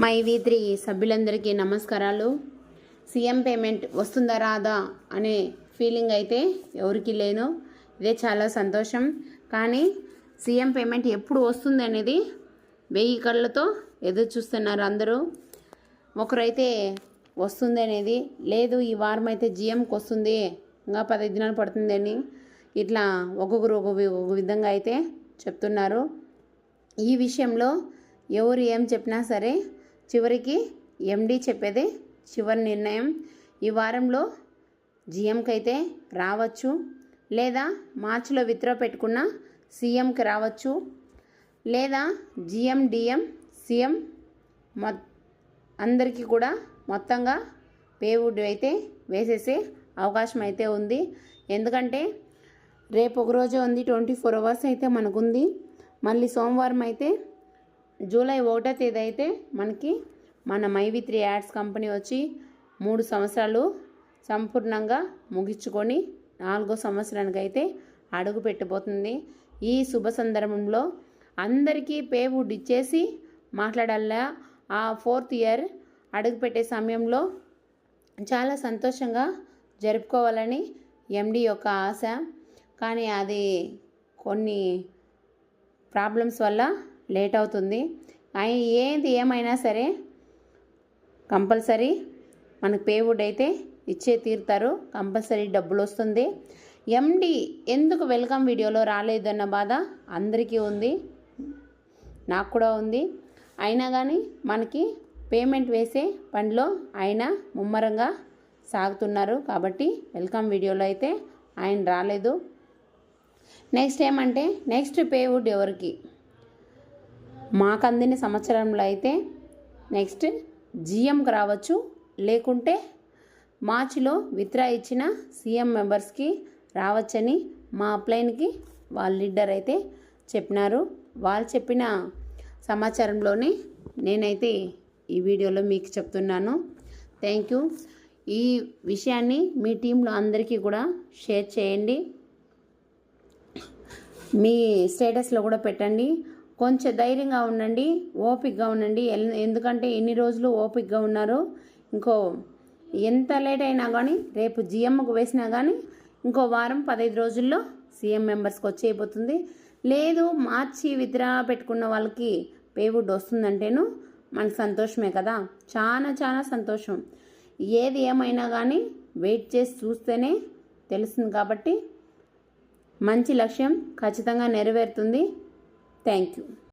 My వి3 సభ్యులందరికీ నమస్కారాలు. CM payment వస్తుందా రాదా అనే ఫీలింగ్ అయితే ఎవరికి లేను. ఇదే చాలా సంతోషం. కానీ సీఎం పేమెంట్ ఎప్పుడు వస్తుంది అనేది 1000 కళ్ళతో ఎదురు చూస్తున్నారు అందరూ. ఒకరైతే వస్తుంది అనేది లేదు, ఈ వారం అయితే జిఎంకి వస్తుంది, ఇంకా 15 దినాలు పడుతుంది అని ఇట్లా ఒక్కొక్కరు ఒక్కొక్క విధంగా అయితే చెప్తున్నారు. ఈ విషయంలో ఎవరు ఏం చెప్పినా సరే చివరికి ఎండి చెప్పేదే చివరి నిర్ణయం. ఈ వారంలో జిఎంకి అయితే రావచ్చు, లేదా మార్చిలో విత్డ్రా పెట్టుకున్న సీఎంకి రావచ్చు, లేదా జిఎం డిఎం సీఎం అందరికీ కూడా మొత్తంగా పేవుడ్ అయితే వేసేసే అవకాశం అయితే ఉంది. ఎందుకంటే రేపు ఒకరోజు ఉంది, 24 అవర్స్ అయితే మనకుంది. మళ్ళీ సోమవారం అయితే జూలై 1వ తేదీ అయితే మనకి మన మై వి3 యాడ్స్ కంపెనీ వచ్చి 3 సంవత్సరాలు సంపూర్ణంగా ముగించుకొని 4వ సంవత్సరానికి అయితే అడుగు పెట్టబోతుంది. ఈ శుభ సందర్భంలో అందరికీ పేవుడ్ ఇచ్చేసి మాట్లాడాలా. ఆ 4th ఇయర్ అడుగు పెట్టే సమయంలో చాలా సంతోషంగా జరుపుకోవాలని ఎండి యొక్క ఆశ. కానీ అది కొన్ని ప్రాబ్లమ్స్ వల్ల లేట్ అవుతుంది. ఏది ఏమైనా సరే కంపల్సరీ మనకు పేవుడ్ అయితే ఇచ్చే తీరుతారు, కంపల్సరీ డబ్బులు వస్తుంది. ఎండి ఎందుకు వెల్కమ్ వీడియోలో రాలేదన్న బాధ అందరికీ ఉంది, నాకు కూడా ఉంది. అయినా కానీ మనకి పేమెంట్ వేసే పనిలో ఆయన ముమ్మరంగా సాగుతున్నారు కాబట్టి వెల్కమ్ వీడియోలో అయితే ఆయన రాలేదు. నెక్స్ట్ ఏమంటే నెక్స్ట్ పేవుడ్ ఎవరికి మాకు అందిన సంవత్సరంలో అయితే నెక్స్ట్ జిఎంకి రావచ్చు, లేకుంటే మార్చిలో విత్డ్రా ఇచ్చిన సీఎం మెంబర్స్కి రావచ్చని మా అప్లైన్కి వాళ్ళ లీడర్ అయితే చెప్పినారు. వాళ్ళు చెప్పిన సమాచారంలోనే నేనైతే ఈ వీడియోలో మీకు చెప్తున్నాను. Thank you. ఈ విషయాన్ని మీ టీంలో అందరికీ కూడా షేర్ చేయండి, మీ స్టేటస్లో కూడా పెట్టండి. కొంచెం ధైర్యంగా ఉండండి, ఓపికగా ఉండండి. ఎందుకంటే ఎన్ని రోజులు ఓపికగా ఉన్నారు, ఇంకో ఎంత లేట్ అయినా కానీ రేపు జిఎంకు వేసినా కానీ ఇంకో వారం 15 రోజుల్లో సీఎం మెంబర్స్కి వచ్చేయిపోతుంది. లేదు మార్చి విత్డ్రా పెట్టుకున్న వాళ్ళకి పేవుడ్ వస్తుందంటేను మనకు సంతోషమే కదా, చాలా చాలా సంతోషం. ఏది ఏమైనా కానీ వెయిట్ చేసి చూస్తేనే తెలుస్తుంది. కాబట్టి మంచి లక్ష్యం ఖచ్చితంగా నెరవేరుతుంది. Thank you.